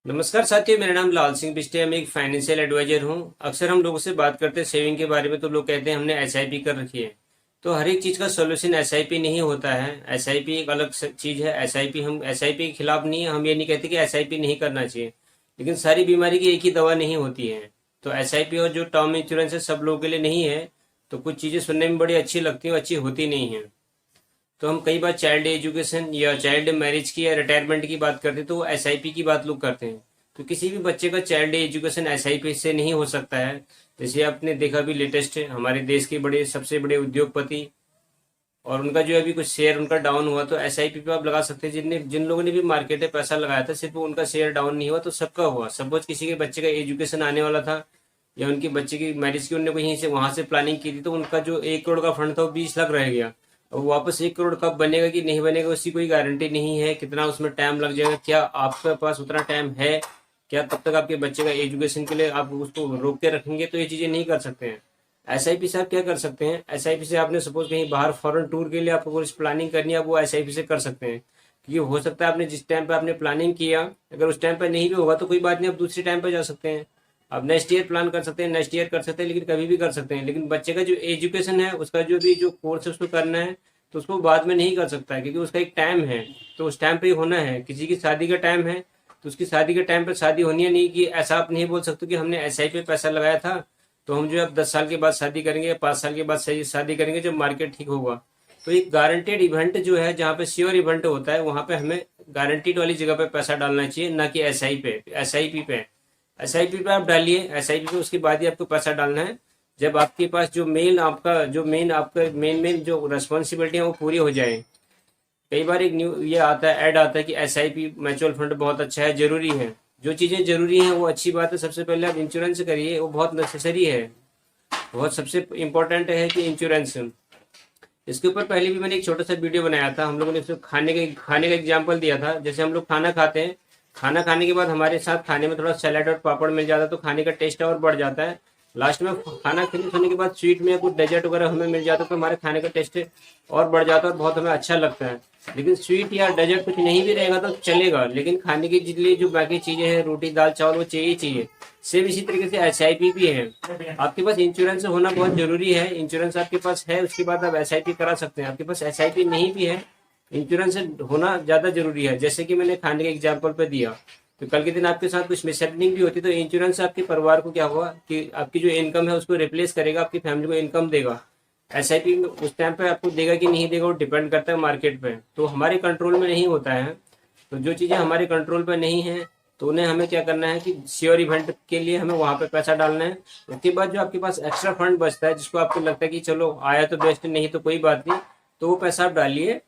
नमस्कार साथियों, मेरा नाम लाल सिंह बिष्टे। मैं एक फाइनेंशियल एडवाइजर हूं। अक्सर हम लोगों से बात करते हैं सेविंग के बारे में, तो लोग कहते हैं हमने एसआईपी कर रखी है। तो हर एक चीज़ का सोल्यूशन एसआईपी नहीं होता है। एसआईपी एक अलग चीज़ है। एसआईपी हम एसआईपी के खिलाफ नहीं है। हम ये नहीं कहते कि एसआईपी नहीं करना चाहिए, लेकिन सारी बीमारी की एक ही दवा नहीं होती है। तो एसआईपी और जो टर्म इंश्योरेंस है सब लोगों के लिए नहीं है। तो कुछ चीज़ें सुनने में बड़ी अच्छी लगती हैं, अच्छी होती नहीं है। तो हम कई बार चाइल्ड एजुकेशन या चाइल्ड मैरिज की या रिटायरमेंट की बात करते हैं, तो वो एसआईपी की बात लोग करते हैं। तो किसी भी बच्चे का चाइल्ड एजुकेशन एसआईपी से नहीं हो सकता है। जैसे आपने देखा भी, लेटेस्ट हमारे देश के बड़े सबसे बड़े उद्योगपति और उनका जो अभी कुछ शेयर उनका डाउन हुआ, तो एसआईपी पे आप लगा सकते हैं। जिन लोगों ने भी मार्केट में पैसा लगाया था, सिर्फ उनका शेयर डाउन नहीं हुआ तो सबका हुआ। सपोज किसी के बच्चे का एजुकेशन आने वाला था या उनके बच्चे की मैरिज की उन्होंने कहीं से वहां से प्लानिंग की थी, तो उनका जो 1 करोड़ का फंड था वो 20 लाख रह गया। अब वापस 1 करोड़ कब बनेगा कि नहीं बनेगा उसकी कोई गारंटी नहीं है। कितना उसमें टाइम लग जाएगा, क्या आपके पास उतना टाइम है, क्या तब तक आपके बच्चे का एजुकेशन के लिए आप उसको रोक के रखेंगे? तो ये चीजें नहीं कर सकते हैं। एसआईपी से आप क्या कर सकते हैं? एसआईपी से आपने सपोज कहीं बाहर फॉरेन टूर के लिए आपको कुछ प्लानिंग करनी है, आप वो एसआईपी से कर सकते हैं। क्योंकि हो सकता है आपने जिस टाइम पे आपने प्लानिंग किया, अगर उस टाइम पे नहीं भी होगा तो कोई बात नहीं, आप दूसरे टाइम पे जा सकते हैं। आप नेक्स्ट ईयर प्लान कर सकते हैं, नेक्स्ट ईयर कर सकते हैं, लेकिन कभी भी कर सकते हैं। लेकिन बच्चे का जो एजुकेशन है, उसका जो भी जो कोर्स है उसको करना है, तो उसको बाद में नहीं कर सकता है, क्योंकि उसका एक टाइम है। तो उस टाइम पे ही होना है। किसी की शादी का टाइम है, तो उसकी शादी के टाइम पे शादी होनी है। नहीं कि ऐसा आप नहीं बोल सकते कि हमने एसआईपी पे पैसा लगाया था, तो हम जो है अब 10 साल के बाद शादी करेंगे या 5 साल के बाद शादी करेंगे जब मार्केट ठीक होगा। तो एक गारंटेड इवेंट जो है, जहाँ पे श्योर इवेंट होता है, वहां पे हमें गारंटीड वाली जगह पे पैसा डालना चाहिए, ना कि एसआईपी पे। एसआईपी पे आप डालिए, एसआईपी पे उसके बाद ही आपको पैसा डालना है, जब आपके पास जो मेन मेन जो रिस्पॉन्सिबिलिटी है वो पूरी हो जाए। कई बार एक न्यू ये आता है, ऐड आता है कि एसआईपी म्यूचुअल फंड बहुत अच्छा है, जरूरी है। जो चीजें जरूरी हैं वो अच्छी बात है। सबसे पहले आप इंश्योरेंस करिए, वो बहुत नेसेसरी है। बहुत सबसे इम्पोर्टेंट है कि इंश्योरेंस। इसके ऊपर पहले भी मैंने एक छोटा सा वीडियो बनाया था। हम लोगों ने इसमें खाने का एग्जाम्पल दिया था। जैसे हम लोग खाना खाते हैं, खाना खाने के बाद हमारे साथ खाने में थोड़ा सैलेड और पापड़ मिल जाता है, तो खाने का टेस्ट और बढ़ जाता है। लास्ट में खाना फिनिश होने के बाद स्वीट में कुछ डेजर्ट वगैरह हमें मिल जाता है, तो हमारे खाने का टेस्ट और बढ़ जाता है और बहुत हमें अच्छा लगता है। लेकिन स्वीट या डेजर्ट कुछ नहीं भी रहेगा तो चलेगा, लेकिन खाने के लिए जो बाकी चीजें हैं, रोटी दाल चावल, वो चाहिए ही चाहिए। सेम इसी तरीके से एसआईपी भी है। आपके पास इंश्योरेंस होना बहुत जरूरी है। इंश्योरेंस आपके पास है, उसके बाद आप एसआईपी करा सकते हैं। आपके पास एसआईपी नहीं भी है, इंश्योरेंस होना ज्यादा जरूरी है। जैसे कि मैंने खाने के एग्जाम्पल पे दिया, तो कल के दिन आपके साथ कुछ मिसहैपनिंग भी होती, तो इंश्योरेंस आपके परिवार को क्या हुआ कि आपकी जो इनकम है उसको रिप्लेस करेगा, आपकी फैमिली को इनकम देगा। एसआईपी उस टाइम पे आपको देगा कि नहीं देगा वो डिपेंड करता है मार्केट पे, तो हमारे कंट्रोल में नहीं होता है। तो जो चीजें हमारे कंट्रोल पे नहीं है, तो उन्हें हमें क्या करना है कि श्योर इवेंट के लिए हमें वहां पे पैसा डालना है। उसके बाद जो आपके पास एक्स्ट्रा फंड बचता है, जिसको आपको लगता है कि चलो आया तो बेस्ट, नहीं तो कोई बात नहीं, तो वो पैसा आप डालिए।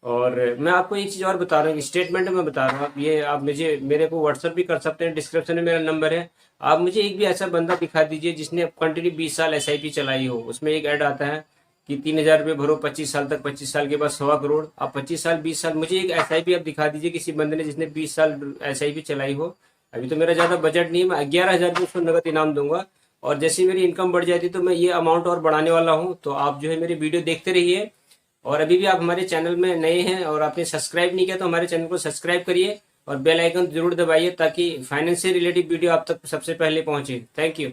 और मैं आपको एक चीज और बता रहा हूँ, स्टेटमेंट में बता रहा हूँ। ये आप मुझे मेरे को व्हाट्सअप भी कर सकते हैं, डिस्क्रिप्शन में मेरा नंबर है। आप मुझे एक भी ऐसा बंदा दिखा दीजिए जिसने कंटिन्यू 20 साल एसआईपी चलाई हो। उसमें एक ऐड आता है कि 3,000 रुपये भरो 25 साल तक, 25 साल के बाद 1.25 करोड़। आप 25 साल 20 साल, मुझे एक एसआईपी आप दिखा दीजिए किसी बंदे ने जिसने 20 साल एसआईपी चलाई हो। अभी तो मेरा ज्यादा बजट नहीं है, मैं 11,000 रुपये उसको नगद इनाम दूंगा। और जैसे मेरी इनकम बढ़ जाती है तो मैं ये अमाउंट और बढ़ाने वाला हूँ। तो आप जो है मेरी वीडियो देखते रहिए। और अभी भी आप हमारे चैनल में नए हैं और आपने सब्सक्राइब नहीं किया, तो हमारे चैनल को सब्सक्राइब करिए और बेल आइकन जरूर दबाइए, ताकि फाइनेंस से रिलेटेड वीडियो आप तक सबसे पहले पहुंचे। Thank you.